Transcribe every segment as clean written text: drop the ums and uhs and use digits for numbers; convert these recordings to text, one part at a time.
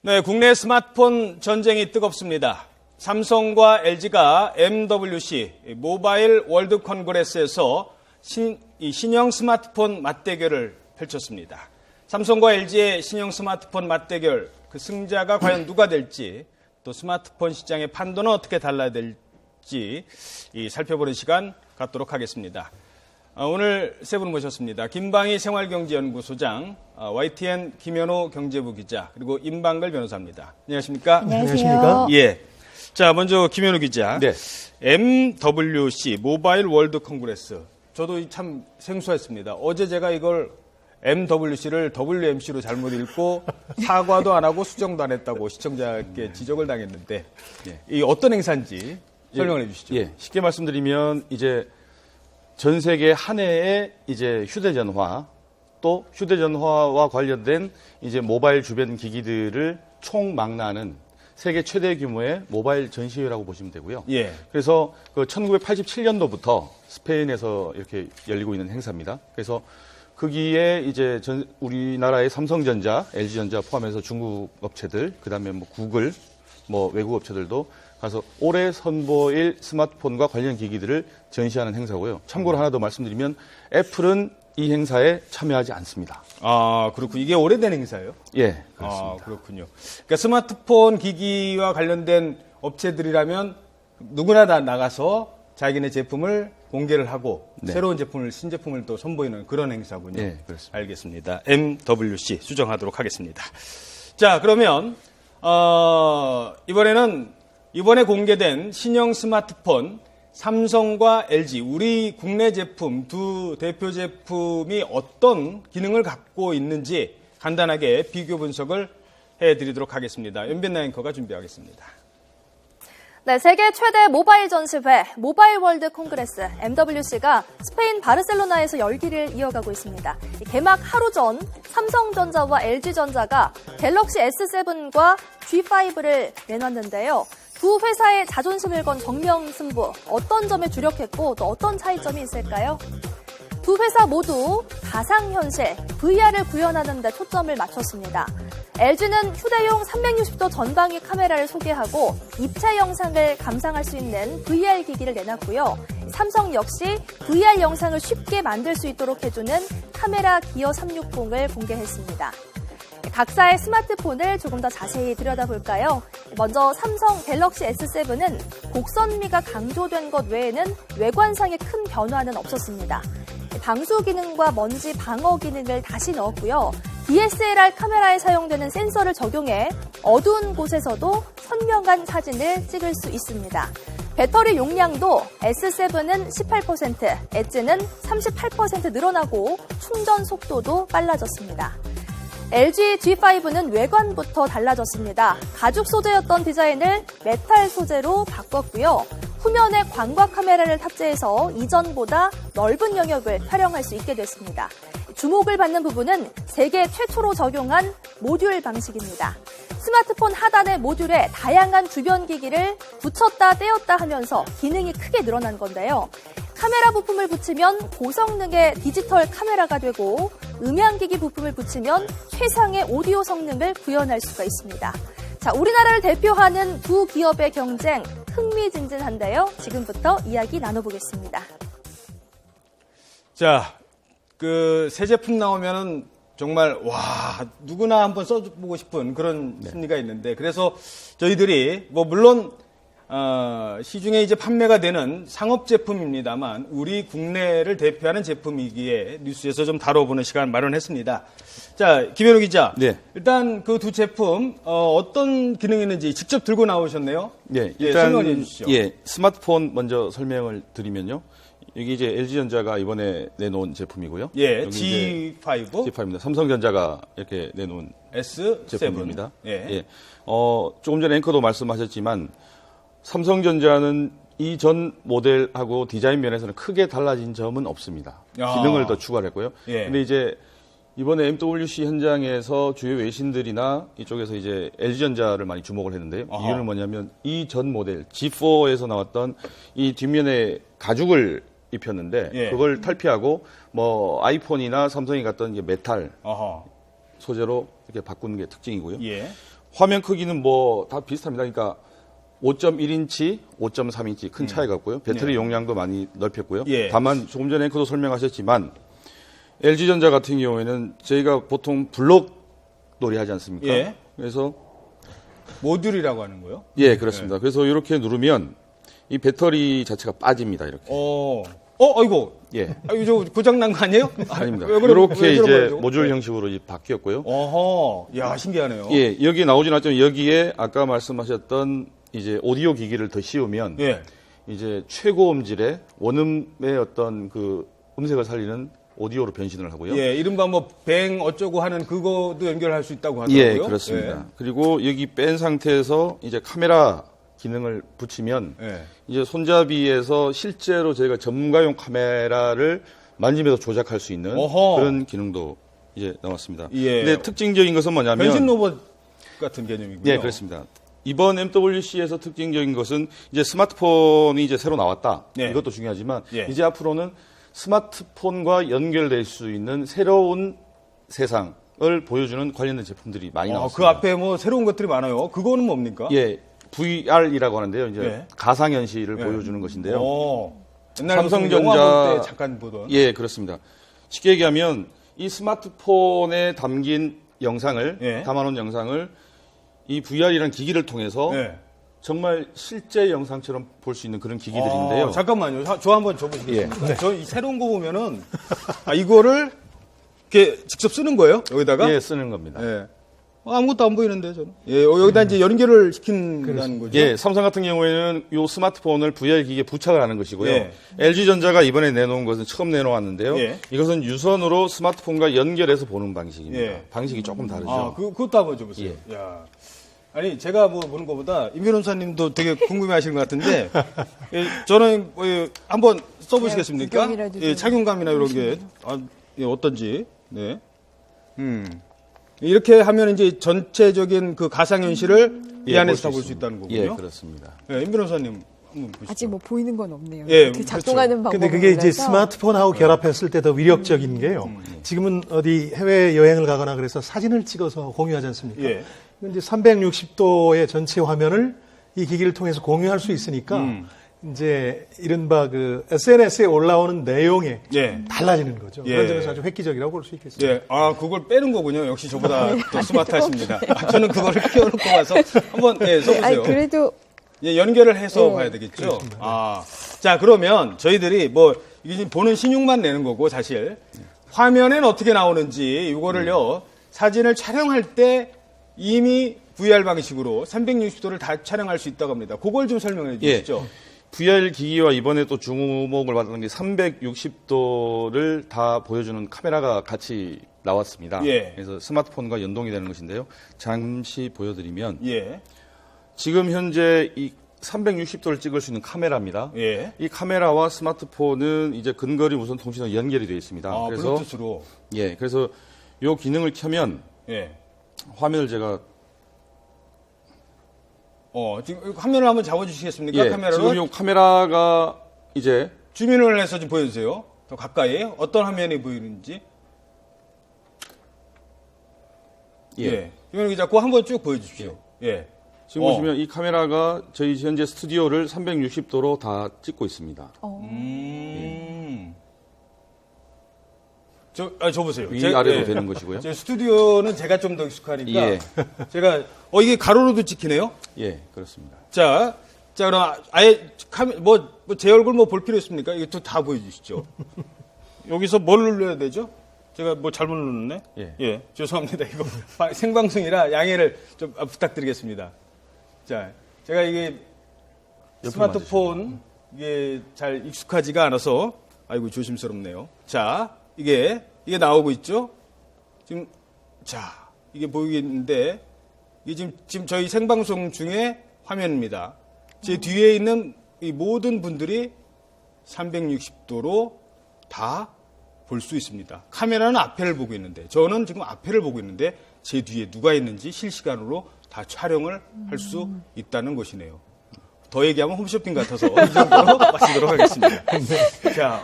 네, 국내 스마트폰 전쟁이 뜨겁습니다. 삼성과 LG가 MWC 모바일 월드 컨그레스에서 신형 스마트폰 맞대결을 펼쳤습니다. 삼성과 LG의 신형 스마트폰 맞대결, 그 승자가 과연 누가 될지, 또 스마트폰 시장의 판도는 어떻게 달라야 될지 살펴보는 시간 갖도록 하겠습니다. 오늘 세 분 모셨습니다. 김방희 생활경제연구소장, YTN 김현우 경제부 기자, 그리고 임방글 변호사입니다. 안녕하십니까? 안녕하십니까? 예. 자, 먼저 김현우 기자. 네. MWC 모바일 월드 컨그레스. 저도 참 생소했습니다. 어제 제가 이걸 MWC를 WMC로 잘못 읽고 사과도 안 하고 수정도 안 했다고 시청자께 지적을 당했는데, 이 어떤 행사인지 설명을 해주시죠. 예. 쉽게 말씀드리면 이제 전 세계 한 해에 이제 휴대전화, 또 휴대전화와 관련된 이제 모바일 주변 기기들을 총망라하는 세계 최대 규모의 모바일 전시회라고 보시면 되고요. 예. 그래서 그 1987년도부터 스페인에서 이렇게 열리고 있는 행사입니다. 그래서 거기에 이제 우리나라의 삼성전자, LG전자 포함해서 중국 업체들, 그다음에 뭐 구글, 뭐 외국 업체들도 가서 올해 선보일 스마트폰과 관련 기기들을 전시하는 행사고요. 참고로 하나 더 말씀드리면 애플은 이 행사에 참여하지 않습니다. 아, 그렇군요. 이게 오래된 행사예요? 예, 그렇습니다. 아, 그렇군요. 그러니까 스마트폰 기기와 관련된 업체들이라면 누구나 다 나가서 자기네 제품을 공개를 하고 네. 새로운 제품을, 신제품을 또 선보이는 그런 행사군요. 네, 그렇습니다. 알겠습니다. MWC 수정하도록 하겠습니다. 자, 그러면 이번에 공개된 신형 스마트폰 삼성과 LG, 우리 국내 제품 두 대표 제품이 어떤 기능을 갖고 있는지 간단하게 비교 분석을 해드리도록 하겠습니다. 연변나 앵커가 준비하겠습니다. 네, 세계 최대 모바일 전시회 모바일 월드 컨그레스 MWC가 스페인 바르셀로나에서 열기를 이어가고 있습니다. 개막 하루 전 삼성전자와 LG전자가 갤럭시 S7과 G5를 내놨는데요. 두 회사의 자존심을 건 정면 승부, 어떤 점에 주력했고 또 어떤 차이점이 있을까요? 두 회사 모두 가상현실, VR을 구현하는 데 초점을 맞췄습니다. LG는 휴대용 360도 전방위 카메라를 소개하고 입체 영상을 감상할 수 있는 VR 기기를 내놨고요. 삼성 역시 VR 영상을 쉽게 만들 수 있도록 해주는 카메라 기어 360을 공개했습니다. 각사의 스마트폰을 조금 더 자세히 들여다볼까요? 먼저 삼성 갤럭시 S7은 곡선미가 강조된 것 외에는 외관상의 큰 변화는 없었습니다. 방수 기능과 먼지 방어 기능을 다시 넣었고요. DSLR 카메라에 사용되는 센서를 적용해 어두운 곳에서도 선명한 사진을 찍을 수 있습니다. 배터리 용량도 S7은 18%, 엣지는 38% 늘어나고 충전 속도도 빨라졌습니다. LG G5는 외관부터 달라졌습니다. 가죽 소재였던 디자인을 메탈 소재로 바꿨고요. 후면에 광각 카메라를 탑재해서 이전보다 넓은 영역을 촬영할 수 있게 됐습니다. 주목을 받는 부분은 세계 최초로 적용한 모듈 방식입니다. 스마트폰 하단의 모듈에 다양한 주변 기기를 붙였다 떼었다 하면서 기능이 크게 늘어난 건데요. 카메라 부품을 붙이면 고성능의 디지털 카메라가 되고 음향기기 부품을 붙이면 최상의 오디오 성능을 구현할 수가 있습니다. 자, 우리나라를 대표하는 두 기업의 경쟁 흥미진진한데요. 지금부터 이야기 나눠보겠습니다. 자, 새 제품 나오면은 정말 누구나 한번 써보고 싶은 그런 심리가 있는데, 그래서 저희들이 물론 시중에 이제 판매가 되는 상업 제품입니다만 우리 국내를 대표하는 제품이기에 뉴스에서 좀 다뤄보는 시간 마련했습니다. 자, 김현우 기자. 네. 일단 그 두 제품 어떤 기능이 있는지 직접 들고 나오셨네요. 네, 일단 설명해 주시죠. 예, 스마트폰 먼저 설명을 드리면요. 여기 이제 LG전자가 이번에 내놓은 제품이고요. 예, 여기 G5. G5입니다. 삼성전자가 이렇게 내놓은 S7 제품입니다. 예. 조금 전에 앵커도 말씀하셨지만 삼성전자는 이전 모델하고 디자인 면에서는 크게 달라진 점은 없습니다. 기능을 더 추가를 했고요. 예. 근데 이제 이번에 MWC 현장에서 주요 외신들이나 이쪽에서 이제 LG전자를 많이 주목을 했는데요. 이유는 뭐냐면 이 전 모델 G4에서 나왔던 이 뒷면에 가죽을 입혔는데 그걸 탈피하고 아이폰이나 삼성이 갔던 이제 메탈 소재로 이렇게 바꾸는 게 특징이고요. 예. 화면 크기는 뭐 다 비슷합니다. 그러니까 5.1인치, 5.3인치 큰 차이가 없고요. 배터리 네. 용량도 많이 넓혔고요. 예. 다만 조금 전에 앵커도 설명하셨지만 LG전자 같은 경우에는 저희가 보통 블록 놀이 하지 않습니까? 예. 그래서 모듈이라고 하는 거요? 예, 그렇습니다. 그래서 이렇게 누르면 이 배터리 자체가 빠집니다. 이렇게. 아이고. 예. 이거 저 고장 난 거 아니에요? 아닙니다. 왜 그래, 이렇게 왜 이제 그런 거죠? 모듈 형식으로 이제 바뀌었고요. 어허. 야, 신기하네요. 예, 여기 나오진 않지만 여기에 아까 말씀하셨던 이제 오디오 기기를 더 씌우면 예. 이제 최고 음질의 원음의 어떤 그 음색을 살리는 오디오로 변신을 하고요. 예, 이른바 뭐 뱅 어쩌고 하는 그거도 연결할 수 있다고 하더라고요. 예, 그렇습니다. 그리고 여기 뺀 상태에서 이제 카메라 기능을 붙이면 예. 이제 손잡이에서 실제로 저희가 전문가용 카메라를 만지면서 조작할 수 있는 어허. 그런 기능도 이제 나왔습니다. 예. 근데 특징적인 것은 뭐냐면 변신 로봇 같은 개념이군요. 예, 그렇습니다. 이번 MWC에서 특징적인 것은 이제 스마트폰이 이제 새로 나왔다. 네. 이것도 중요하지만 예. 이제 앞으로는 스마트폰과 연결될 수 있는 새로운 세상을 보여주는 관련된 제품들이 많이 그 나왔습니다. 앞에 뭐 새로운 것들이 많아요. 그거는 뭡니까? 예, VR이라고 하는데요. 이제 예. 가상현실을 예. 보여주는 것인데요. 옛날 삼성전자- 영화 볼 때 잠깐 보던. 예, 그렇습니다. 쉽게 얘기하면 이 스마트폰에 담긴 영상을 예. 담아놓은 영상을 이 VR이라는 기기를 통해서 예. 정말 실제 영상처럼 볼 수 있는 그런 기기들인데요. 잠깐만요. 저 한번 줘보시겠습니까? 예. 저 이 새로운 거 보면은 이거를 이렇게 직접 쓰는 거예요? 여기다가? 예, 쓰는 겁니다. 예. 아무것도 안 보이는데 저는. 예, 여기다 이제 연결을 시킨다는 거죠. 예, 삼성 같은 경우에는 이 스마트폰을 VR 기기에 부착을 하는 것이고요. 예. LG전자가 이번에 내놓은 것은 처음 내놓았는데요. 예. 이것은 유선으로 스마트폰과 연결해서 보는 방식입니다. 예. 방식이 조금 다르죠. 그것도 한번 줘보세요. 예. 야. 아니, 제가 뭐 보는 것보다 임 변호사님도 되게 궁금해 하시는 것 같은데, 예, 저는 한번 써보시겠습니까? 구경이라도 예, 좀 착용감이나 이런 게, 예, 어떤지. 네. 이렇게 하면 이제 전체적인 그 가상현실을 이 예, 안에서 다 볼 볼 수 수 있다는 거군요. 예, 그렇습니다. 예, 임 변호사님. 한번 보시죠. 아직 뭐 보이는 건 없네요. 예, 이렇게 작동하는 방법. 근데 그게 이제 스마트폰하고 결합했을 때 더 위력적인 게요. 지금은 어디 해외 여행을 가거나 그래서 사진을 찍어서 공유하지 않습니까? 예. 이제 360도의 전체 화면을 이 기기를 통해서 공유할 수 있으니까 이제 이른바 그 SNS에 올라오는 내용이 예. 달라지는 거죠. 예. 그런 점에서 아주 획기적이라고 볼 수 있겠습니다. 예, 그걸 빼는 거군요. 역시 저보다 더 스마트하십니다. 저는 그거를 끼워놓고 와서 한번 써보세요. 아니, 그래도 예, 연결을 해서 네. 봐야 되겠죠. 자, 그러면 저희들이 이게 지금 보는 신용만 내는 거고, 사실. 화면엔 어떻게 나오는지, 이거를요, 사진을 촬영할 때 이미 VR 방식으로 360도를 다 촬영할 수 있다고 합니다. 그걸 좀 설명해 주시죠. VR 기기와 이번에 또 주목을 받은 게 360도를 다 보여주는 카메라가 같이 나왔습니다. 예. 그래서 스마트폰과 연동이 되는 것인데요. 잠시 보여드리면 예. 지금 현재 이 360도를 찍을 수 있는 카메라입니다. 예. 이 카메라와 스마트폰은 이제 근거리 무선 통신으로 연결이 되어 있습니다. 그래서 블루투스로. 예, 그래서 이 기능을 켜면 예. 화면을 제가 지금 화면을 한번 잡아주시겠습니까? 예, 카메라로. 지금 이 카메라가 이제 주민을 해서 좀 보여주세요. 더 가까이. 어떤 화면이 보이는지. 예. 이건 기자, 그거 한번 쭉 보여주십시오. 예. 지금 보시면 이 카메라가 저희 현재 스튜디오를 360도로 다 찍고 있습니다. 저 보세요. 위아래로 되는 것이고요. 제 스튜디오는 제가 좀 더 익숙하니까. 예. 제가, 이게 가로로도 찍히네요? 예, 그렇습니다. 자, 그럼 아예 제 얼굴 볼 필요 있습니까? 이거 다 보여주시죠. 여기서 뭘 눌러야 되죠? 제가 잘못 눌렀네? 예. 죄송합니다. 이거 생방송이라 양해를 좀 부탁드리겠습니다. 자, 제가 이게 스마트폰 이게 잘 익숙하지가 않아서 아이고 조심스럽네요. 자, 이게 나오고 있죠? 지금 이게 보이겠는데 이게 지금 저희 생방송 중에 화면입니다. 제 뒤에 있는 이 모든 분들이 360도로 다 볼 수 있습니다. 카메라는 앞에를 보고 있는데 저는 지금 앞에를 보고 있는데 제 뒤에 누가 있는지 실시간으로 다 촬영을 할 수 있다는 것이네요. 더 얘기하면 홈쇼핑 같아서 이 정도로 마치도록 하겠습니다. 자,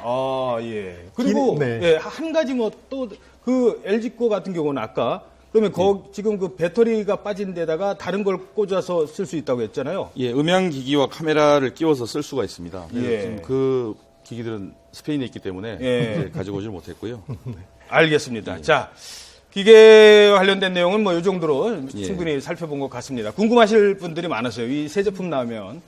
예. 그리고 네. 예, 한 가지 또 그 LG 거 같은 경우는 아까 그러면 지금 그 배터리가 빠진 데다가 다른 걸 꽂아서 쓸 수 있다고 했잖아요. 예, 음향기기와 카메라를 끼워서 쓸 수가 있습니다. 예. 지금 그 기기들은 스페인에 있기 때문에 예. 이제 가지고 오질 못했고요. 알겠습니다. 자, 기계와 관련된 내용은 뭐 이 정도로 충분히 살펴본 것 같습니다. 궁금하실 분들이 많았어요. 이 새 제품 나오면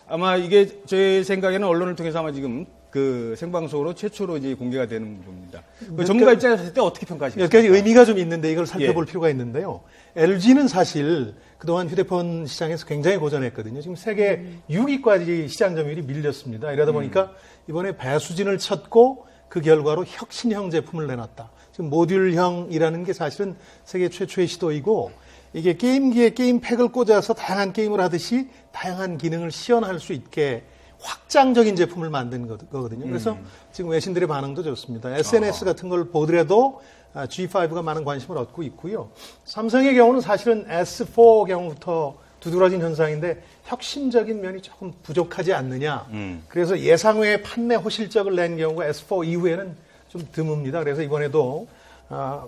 아마 이게 제 생각에는 언론을 통해서 아마 지금 그 생방송으로 최초로 이제 공개가 되는 겁니다. 그 전문가 입장에서 봤을 때 어떻게 몇 평가하시겠습니까? 가지 의미가 좀 있는데 이걸 살펴볼 예. 필요가 있는데요. LG는 사실 그동안 휴대폰 시장에서 굉장히 고전했거든요. 지금 세계 6위까지 시장 점유율이 밀렸습니다. 이러다 보니까 이번에 배수진을 쳤고 그 결과로 혁신형 제품을 내놨다. 지금 모듈형이라는 게 사실은 세계 최초의 시도이고 이게 게임기에 게임팩을 꽂아서 다양한 게임을 하듯이 다양한 기능을 시연할 수 있게 확장적인 제품을 만든 거거든요. 그래서 지금 외신들의 반응도 좋습니다. SNS 같은 걸 보더라도 G5가 많은 관심을 얻고 있고요. 삼성의 경우는 사실은 S4 경우부터 두드러진 현상인데 혁신적인 면이 조금 부족하지 않느냐. 그래서 예상 외의 판매 호실적을 낸 경우가 S4 이후에는 좀 드뭅니다. 그래서 이번에도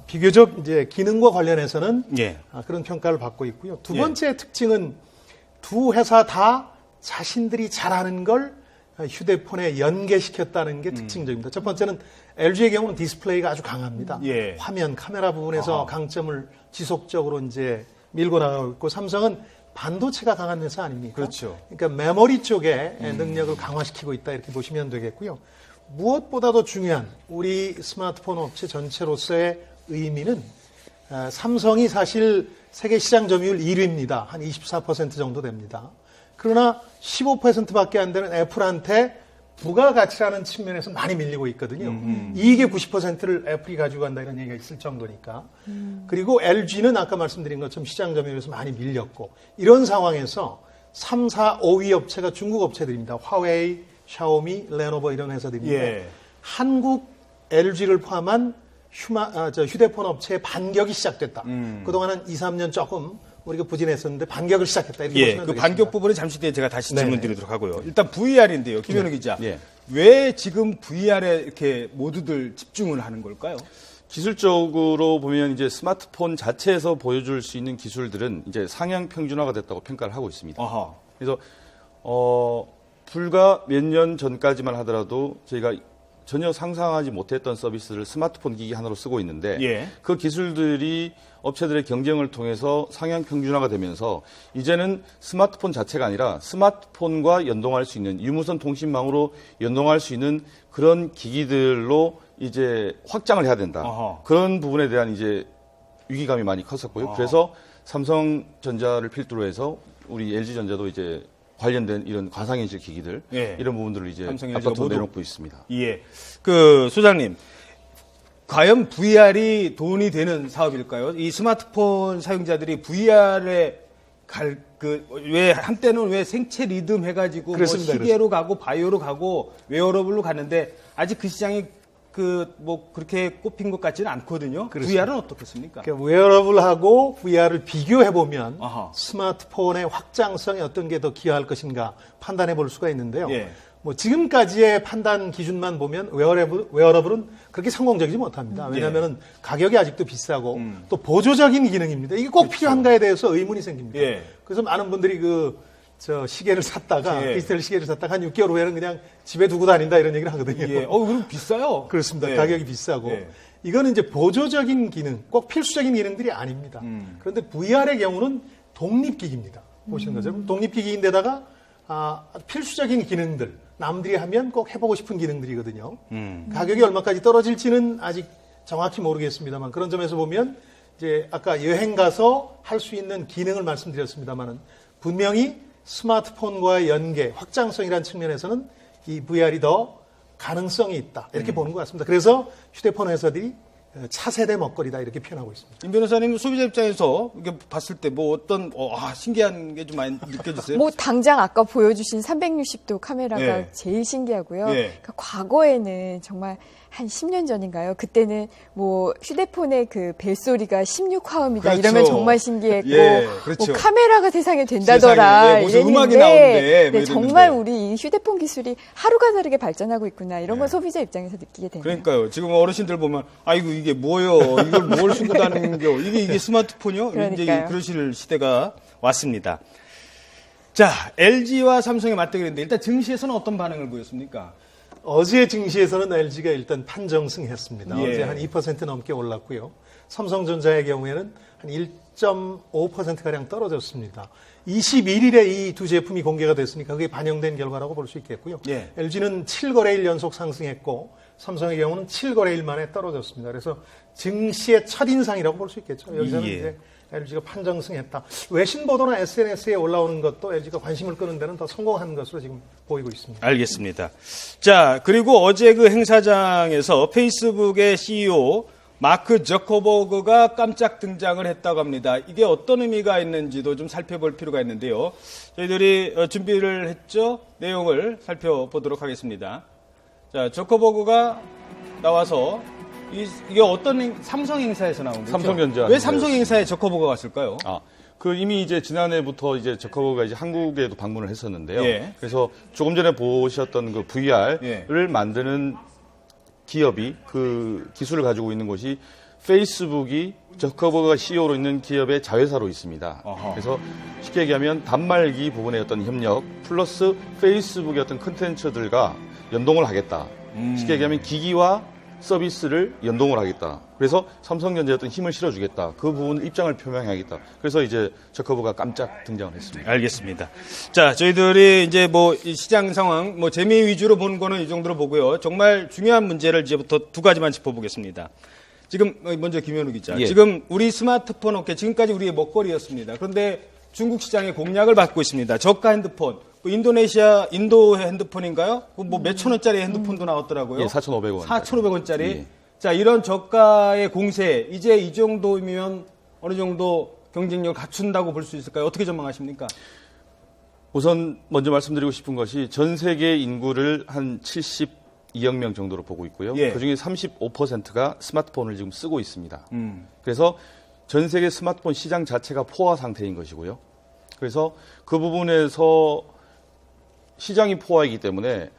비교적 이제 기능과 관련해서는 예. 그런 평가를 받고 있고요. 두 번째 특징은 두 회사 다 자신들이 잘하는 걸 휴대폰에 연계시켰다는 게 특징적입니다. 첫 번째는 LG의 경우는 디스플레이가 아주 강합니다. 예. 화면, 카메라 부분에서 강점을 지속적으로 이제 밀고 나가고 있고 삼성은 반도체가 강한 회사 아닙니까? 그렇죠. 그러니까 메모리 쪽에 능력을 강화시키고 있다 이렇게 보시면 되겠고요. 무엇보다도 중요한 우리 스마트폰 업체 전체로서의 의미는 삼성이 사실 세계 시장 점유율 1위입니다. 한 24% 정도 됩니다. 그러나 15%밖에 안 되는 애플한테 부가가치라는 측면에서 많이 밀리고 있거든요. 이익의 90%를 애플이 가지고 간다 이런 얘기가 있을 정도니까. 그리고 LG는 아까 말씀드린 것처럼 시장 점유율에서 많이 밀렸고 이런 상황에서 3, 4, 5위 업체가 중국 업체들입니다. 화웨이, 샤오미, 레노버 이런 회사들인데 예. 한국 LG를 포함한 휴대폰 업체의 반격이 시작됐다. 그동안은 2, 3년 조금 우리가 부진했었는데 반격을 시작했다. 이렇게 예, 보시면 그 되겠습니다. 반격 부분은 잠시 뒤에 제가 다시 네네. 질문 드리도록 하고요. 일단 VR인데요. 김현우 기자. 예. 왜 지금 VR에 이렇게 모두들 집중을 하는 걸까요? 기술적으로 보면 이제 스마트폰 자체에서 보여줄 수 있는 기술들은 이제 상향 평준화가 됐다고 평가를 하고 있습니다. 아하. 그래서 불과 몇 년 전까지만 하더라도 저희가 전혀 상상하지 못했던 서비스를 스마트폰 기기 하나로 쓰고 있는데 예. 그 기술들이 업체들의 경쟁을 통해서 상향 평준화가 되면서 이제는 스마트폰 자체가 아니라 스마트폰과 연동할 수 있는 유무선 통신망으로 연동할 수 있는 그런 기기들로 이제 확장을 해야 된다. 아하. 그런 부분에 대한 이제 위기감이 많이 컸었고요. 아하. 그래서 삼성전자를 필두로 해서 우리 LG전자도 이제 관련된 이런 가상현실 기기들 예. 이런 부분들을 이제 삼성, LG가 앞으로 모두- 내놓고 있습니다. 예. 그 소장님, 과연 VR이 돈이 되는 사업일까요? 이 스마트폰 사용자들이 VR에 왜 한때는 왜 생체 리듬 해가지고 뭐 그렇습니다. 시계로 가고 바이오로 가고 웨어러블로 갔는데 아직 그 시장이 그렇게 꼽힌 것 같지는 않거든요. 그렇습니다. VR은 어떻겠습니까? 그러니까 웨어러블하고 VR을 비교해보면 아하. 스마트폰의 확장성에 어떤 게 더 기여할 것인가 판단해 볼 수가 있는데요. 예. 뭐 지금까지의 판단 기준만 보면 웨어러블은 그렇게 성공적이지 못합니다. 왜냐하면 가격이 아직도 비싸고 또 보조적인 기능입니다. 이게 꼭 필요한가에 대해서 의문이 생깁니다. 예. 그래서 많은 분들이 시계를 샀다가 예. 디지털 시계를 샀다가 한 6개월 후에는 그냥 집에 두고 다닌다 이런 얘기를 하거든요. 예. 그럼 비싸요. 그렇습니다. 예. 가격이 비싸고. 예. 이거는 이제 보조적인 기능, 꼭 필수적인 기능들이 아닙니다. 그런데 VR의 경우는 독립기기입니다. 보시는 것처럼 독립기기인데다가 필수적인 기능들, 남들이 하면 꼭 해보고 싶은 기능들이거든요. 가격이 얼마까지 떨어질지는 아직 정확히 모르겠습니다만 그런 점에서 보면 이제 아까 여행 가서 할 수 있는 기능을 말씀드렸습니다만은 분명히 스마트폰과의 연계, 확장성이라는 측면에서는 이 VR이 더 가능성이 있다. 이렇게 보는 것 같습니다. 그래서 휴대폰 회사들이 차세대 먹거리다 이렇게 표현하고 있습니다. 임 변호사님 소비자 입장에서 이렇게 봤을 때 신기한 게 좀 많이 느껴지세요? 뭐 당장 아까 보여주신 360도 카메라가 예. 제일 신기하고요. 예. 그러니까 과거에는 정말 한 10년 전인가요? 그때는 뭐 휴대폰의 그 벨소리가 16화음이다 그렇죠. 이러면 정말 신기했고 예, 그렇죠. 뭐 카메라가 세상에 된다더라 세상에, 예, 무슨 음악이 이랬는데 나오는데, 뭐 네, 정말 이랬는데. 우리 이 휴대폰 기술이 하루가 다르게 발전하고 있구나 이런 걸 네. 소비자 입장에서 느끼게 되네요. 그러니까요. 지금 어르신들 보면 아이고 이게 뭐요? 이걸 뭘 쓰고 다니는 겨? 이게 스마트폰이요? 이제 그러니까요. 그러실 시대가 왔습니다. 자, LG와 삼성의 맞대결인데 일단 증시에서는 어떤 반응을 보였습니까? 어제 증시에서는 LG가 일단 판정승했습니다. 예. 어제 한 2% 넘게 올랐고요. 삼성전자의 경우에는 한 1.5%가량 떨어졌습니다. 21일에 이 두 제품이 공개가 됐으니까 그게 반영된 결과라고 볼 수 있겠고요. 예. LG는 7거래일 연속 상승했고 삼성의 경우는 7거래일 만에 떨어졌습니다. 그래서 증시의 첫인상이라고 볼 수 있겠죠. 여기서는 예. 이제 LG가 판정승했다. 외신 보도나 SNS에 올라오는 것도 LG가 관심을 끄는 데는 더 성공한 것으로 지금 보이고 있습니다. 알겠습니다. 자, 그리고 어제 그 행사장에서 페이스북의 CEO 마크 저커버그가 깜짝 등장을 했다고 합니다. 이게 어떤 의미가 있는지도 좀 살펴볼 필요가 있는데요. 저희들이 준비를 했죠. 내용을 살펴보도록 하겠습니다. 자, 저커버그가 나와서 이게 어떤 삼성 행사에서 나온 거죠? 삼성전자 왜 삼성 행사에 저커버그가 왔을까요? 그 이미 이제 지난해부터 이제 저커버그가 이제 한국에도 방문을 했었는데요. 예. 그래서 조금 전에 보셨던 그 VR을 예. 만드는 기업이 그 기술을 가지고 있는 곳이 페이스북이 저커버그가 CEO로 있는 기업의 자회사로 있습니다. 어허. 그래서 쉽게 얘기하면 단말기 부분의 어떤 협력 플러스 페이스북의 어떤 컨텐츠들과 연동을 하겠다. 쉽게 얘기하면 기기와 서비스를 연동을 하겠다. 그래서 삼성전자에 어떤 힘을 실어주겠다. 그 부분 입장을 표명하겠다. 그래서 이제 저커버그가 깜짝 등장을 했습니다. 알겠습니다. 자, 저희들이 이제 뭐 이 시장 상황, 뭐 재미 위주로 보는 거는 이 정도로 보고요. 정말 중요한 문제를 이제부터 두 가지만 짚어보겠습니다. 지금 먼저 김현우 기자. 예. 지금 우리 스마트폰 업계 지금까지 우리의 먹거리였습니다. 그런데 중국 시장의 공략을 받고 있습니다. 저가 핸드폰. 뭐 인도 핸드폰인가요? 뭐 몇천 원짜리 핸드폰도 나왔더라고요. 예, 4,500원. 4,500원짜리. 예. 자, 이런 저가의 공세, 이제 이 정도면 어느 정도 경쟁력을 갖춘다고 볼 수 있을까요? 어떻게 전망하십니까? 우선 먼저 말씀드리고 싶은 것이 전 세계 인구를 한 72억 명 정도로 보고 있고요. 예. 그중에 35%가 스마트폰을 지금 쓰고 있습니다. 그래서 전 세계 스마트폰 시장 자체가 포화 상태인 것이고요. 그래서 그 부분에서 시장이 포화이기 때문에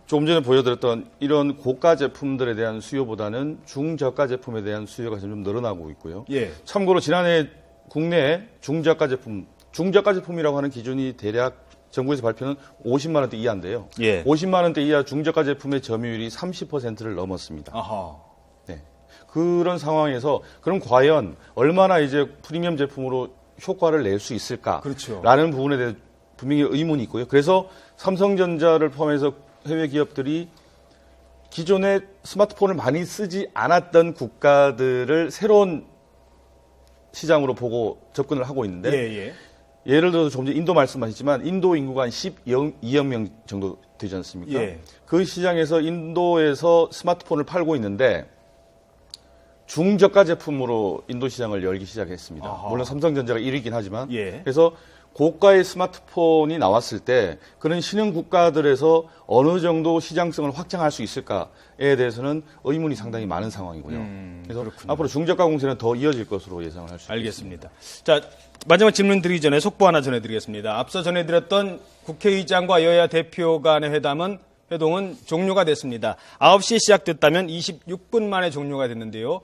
조금 전에 보여드렸던 이런 고가 제품들에 대한 수요보다는 중저가 제품에 대한 수요가 점점 늘어나고 있고요. 예. 참고로 지난해 국내 중저가 제품이라고 하는 기준이 대략 정부에서 발표는 50만 원대 이하인데요. 예. 50만 원대 이하 중저가 제품의 점유율이 30%를 넘었습니다. 아하. 네. 그런 상황에서 그럼 과연 얼마나 이제 프리미엄 제품으로 효과를 낼 수 있을까? 그렇죠. 라는 부분에 대해 분명히 의문이 있고요. 그래서 삼성전자를 포함해서 해외 기업들이 기존에 스마트폰을 많이 쓰지 않았던 국가들을 새로운 시장으로 보고 접근을 하고 있는데 예. 예를 들어서 조금 전에 인도 말씀하셨지만 인도 인구가 한 12억 명 정도 되지 않습니까? 예. 그 시장에서 인도에서 스마트폰을 팔고 있는데 중저가 제품으로 인도 시장을 열기 시작했습니다. 아하. 물론 삼성전자가 1위긴 하지만 예. 그래서 고가의 스마트폰이 나왔을 때 그런 신흥 국가들에서 어느 정도 시장성을 확장할 수 있을까에 대해서는 의문이 상당히 많은 상황이고요. 그래서 그렇군요. 앞으로 중저가 공세는 더 이어질 것으로 예상을 할 수 있습니다. 알겠습니다. 자, 마지막 질문 드리기 전에 속보 하나 전해드리겠습니다. 앞서 전해드렸던 국회의장과 여야 대표 간의 회동은 종료가 됐습니다. 9시에 시작됐다면 26분 만에 종료가 됐는데요.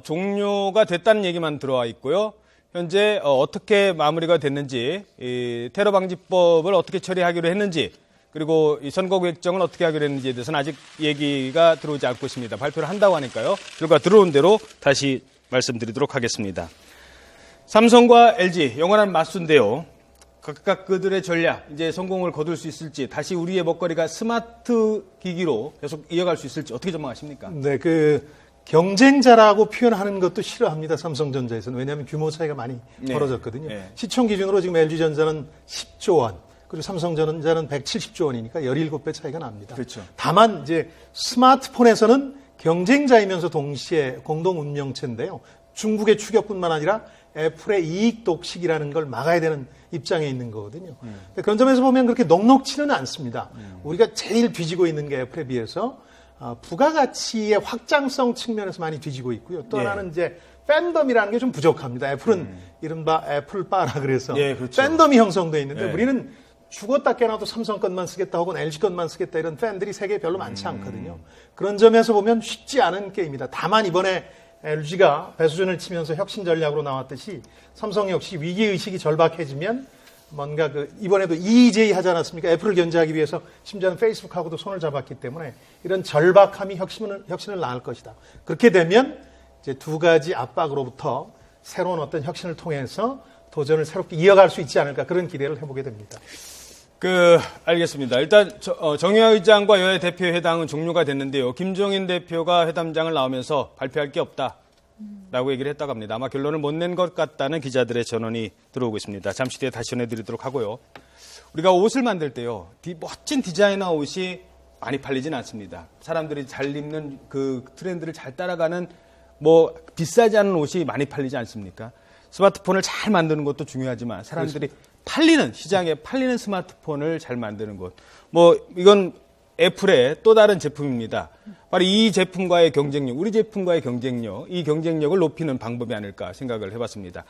종료가 됐다는 얘기만 들어와 있고요. 현재 어떻게 마무리가 됐는지, 이 테러 방지법을 어떻게 처리하기로 했는지, 그리고 이 선거구획정을 어떻게 하기로 했는지에 대해서는 아직 얘기가 들어오지 않고 있습니다. 발표를 한다고 하니까요. 결과 들어온 대로 다시 말씀드리도록 하겠습니다. 삼성과 LG 영원한 맞수인데요. 각각 그들의 전략, 이제 성공을 거둘 수 있을지, 다시 우리의 먹거리가 스마트 기기로 계속 이어갈 수 있을지 어떻게 전망하십니까? 네, 경쟁자라고 표현하는 것도 싫어합니다. 삼성전자에서는. 왜냐하면 규모 차이가 많이 네. 벌어졌거든요. 네. 시총 기준으로 지금 LG전자는 10조 원, 그리고 삼성전자는 170조 원이니까 17배 차이가 납니다. 그렇죠. 다만 이제 스마트폰에서는 경쟁자이면서 동시에 공동 운명체인데요. 중국의 추격뿐만 아니라 애플의 이익 독식이라는 걸 막아야 되는 입장에 있는 거거든요. 그런 점에서 보면 그렇게 녹록치는 않습니다. 우리가 제일 뒤지고 있는 게 애플에 비해서 부가가치의 확장성 측면에서 많이 뒤지고 있고요. 또 예. 하나는 이제 팬덤이라는 게 좀 부족합니다. 애플은 이른바 애플바라 그래서 예, 그렇죠. 팬덤이 형성돼 있는데 예. 우리는 죽었다 깨나도 삼성 것만 쓰겠다 혹은 LG 것만 쓰겠다 이런 팬들이 세계에 별로 많지 않거든요. 그런 점에서 보면 쉽지 않은 게임이다. 다만 이번에 LG가 배수준을 치면서 혁신 전략으로 나왔듯이 삼성 역시 위기의식이 절박해지면 뭔가 이번에도 EJ 하지 않았습니까? 애플을 견제하기 위해서 심지어는 페이스북하고도 손을 잡았기 때문에 이런 절박함이 혁신을 낳을 것이다. 그렇게 되면 이제 두 가지 압박으로부터 새로운 어떤 혁신을 통해서 도전을 새롭게 이어갈 수 있지 않을까 그런 기대를 해보게 됩니다. 알겠습니다. 일단 정의화 의장과 여야 대표 회담은 종료가 됐는데요. 김종인 대표가 회담장을 나오면서 발표할 게 없다라고 얘기를 했다고 합니다. 아마 결론을 못 낸 것 같다는 기자들의 전언이 들어오고 있습니다. 잠시 뒤에 다시 전해드리도록 하고요. 우리가 옷을 만들 때요. 멋진 디자이너 옷이 많이 팔리진 않습니다. 사람들이 잘 입는 그 트렌드를 잘 따라가는 비싸지 않은 옷이 많이 팔리지 않습니까? 스마트폰을 잘 만드는 것도 중요하지만 사람들이 시장에 팔리는 스마트폰을 잘 만드는 것. 이건 애플의 또 다른 제품입니다. 바로 이 제품과의 경쟁력, 우리 제품과의 경쟁력, 이 경쟁력을 높이는 방법이 아닐까 생각을 해봤습니다.